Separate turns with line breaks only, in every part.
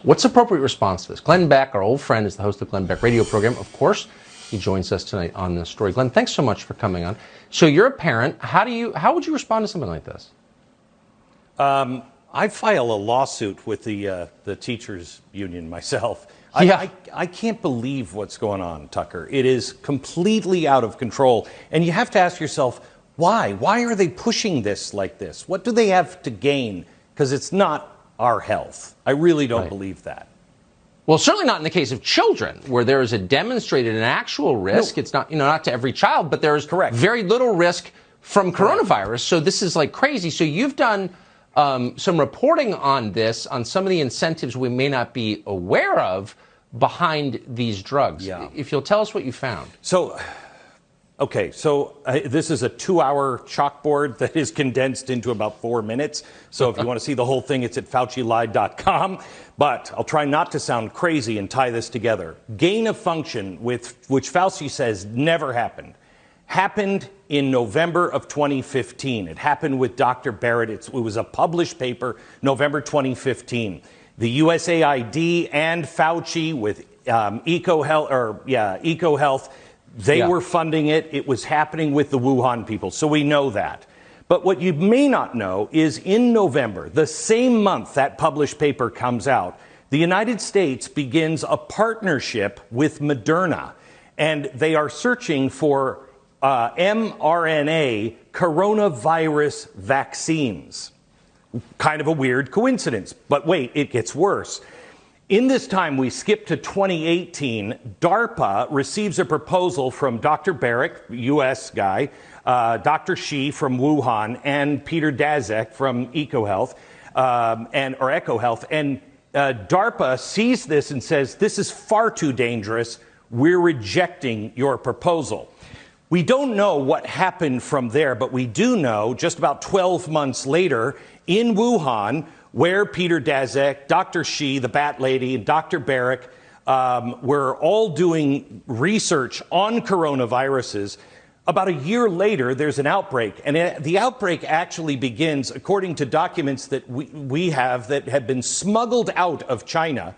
What's the appropriate response to this? Glenn Beck, our old friend, is the host of the Glenn Beck radio program. Of course, he joins us tonight on this story. Glenn, thanks so much for coming on. So you're a parent. How would you respond to something like this?
I file a lawsuit with the teachers union myself.
Yeah.
I can't believe what's going on, Tucker. It is completely out of control. And you have to ask yourself, why? Why are they pushing this like this? What do they have to gain? Because it's not our health. I really don't believe that.
Well, certainly not in the case of children, where there is a demonstrated and actual risk. No. It's not, not to every child, but there is very little risk from coronavirus. So this is like crazy. So you've done some reporting on this, on some of the incentives we may not be aware of behind these drugs.
Yeah.
If you'll tell us what you found.
So, okay, so this is a 2-hour chalkboard that is condensed into about 4 minutes. So if you want to see the whole thing, it's at FauciLied.com. But I'll try not to sound crazy and tie this together. Gain of function, which Fauci says never happened in November of 2015. It happened with Dr. Barrett. It was a published paper, November 2015. The USAID and Fauci with EcoHealth, they were funding it. It was happening with the Wuhan people. So we know that. But what you may not know is in November, the same month that published paper comes out, the United States begins a partnership with Moderna. And they are searching for mRNA coronavirus vaccines. Kind of a weird coincidence. But wait, it gets worse. In this time, we skip to 2018. DARPA receives a proposal from Dr. Barrett, U.S. guy, Dr. Shi from Wuhan, and Peter Daszak from EcoHealth, EcoHealth. And DARPA sees this and says, this is far too dangerous. We're rejecting your proposal. We don't know what happened from there, but we do know just about 12 months later in Wuhan, where Peter Daszak, Dr. Shi, the Bat Lady, and Dr. Barrett were all doing research on coronaviruses. About a year later, there's an outbreak. And the outbreak actually begins, according to documents that we have that have been smuggled out of China,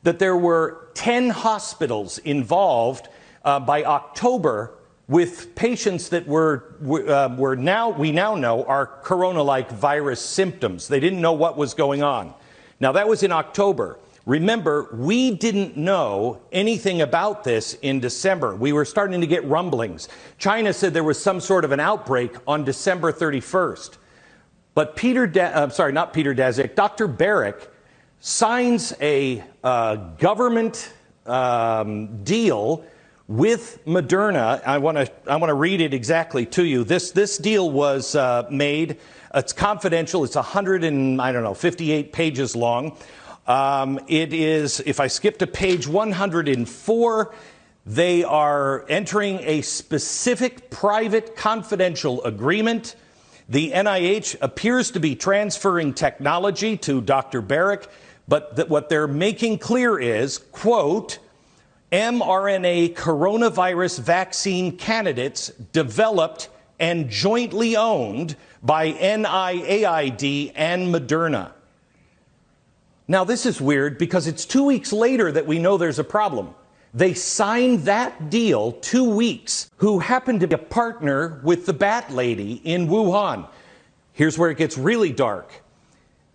that there were 10 hospitals involved by October with patients that we now know are corona-like virus symptoms. They didn't know what was going on. Now, that was in October. Remember, we didn't know anything about this in December. We were starting to get rumblings. China said there was some sort of an outbreak on December 31st. But Dr. Barrett signs a government deal with Moderna. I want to read it exactly to you. This deal was made. It's confidential. It's 158 pages long. It is, if I skip to page 104, they are entering a specific private confidential agreement. The NIH appears to be transferring technology to Dr. Barrett, but what they're making clear is, quote, mRNA coronavirus vaccine candidates developed and jointly owned by NIAID and Moderna. Now, this is weird because it's 2 weeks later that we know there's a problem. They signed that deal 2 weeks, who happened to be a partner with the Bat Lady in Wuhan. Here's where it gets really dark.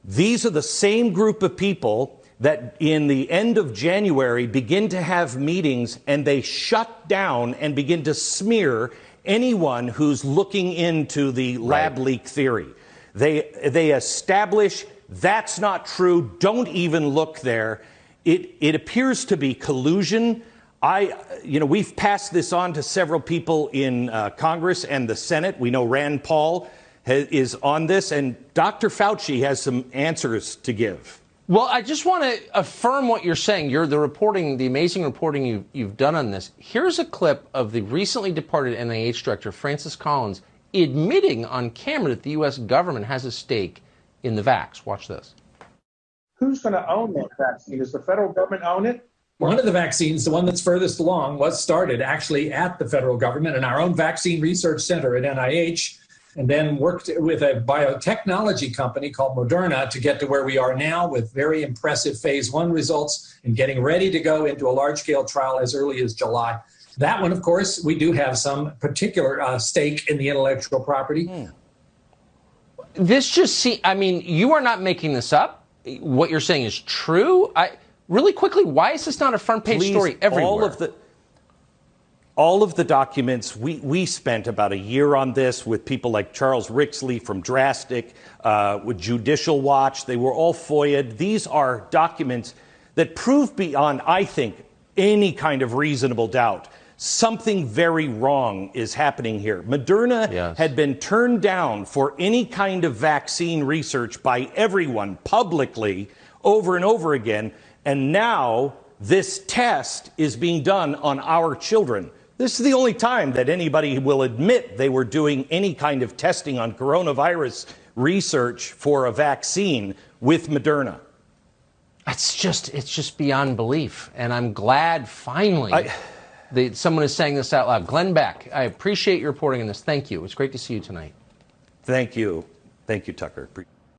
These are the same group of people that in the end of January begin to have meetings, and they shut down and begin to smear anyone who's looking into the lab leak theory. They establish that's not true. Don't even look there. It appears to be collusion. We've passed this on to several people in Congress and the Senate. We know Rand Paul is on this, and Dr. Fauci has some answers to give.
Well, I just want to affirm what you're saying. You're the amazing reporting you've done on this. Here's a clip of the recently departed NIH director, Francis Collins, admitting on camera that the U.S. government has a stake in the vax. Watch this.
Who's going to own that vaccine? Does the federal government own it?
One of the vaccines, the one that's furthest along, was started actually at the federal government in our own vaccine research center at NIH. and then worked with a biotechnology company called Moderna to get to where we are now with very impressive phase 1 results and getting ready to go into a large-scale trial as early as July. That one, of course, we do have some particular stake in the intellectual property.
This just I mean, you are not making this up. What you're saying is true. Really quickly, why is this not a front-page story everywhere?
All of the documents, we spent about a year on this with people like Charles Rixley from Drastic, with Judicial Watch. They were all FOIA'd. These are documents that prove beyond, I think, any kind of reasonable doubt something very wrong is happening here. Moderna had been turned down for any kind of vaccine research by everyone publicly over and over again. And now this test is being done on our children. This is the only time that anybody will admit they were doing any kind of testing on coronavirus research for a vaccine with Moderna.
It's just beyond belief. And I'm glad finally someone is saying this out loud. Glenn Beck, I appreciate your reporting on this. Thank you. It's great to see you tonight.
Thank you. Thank you, Tucker.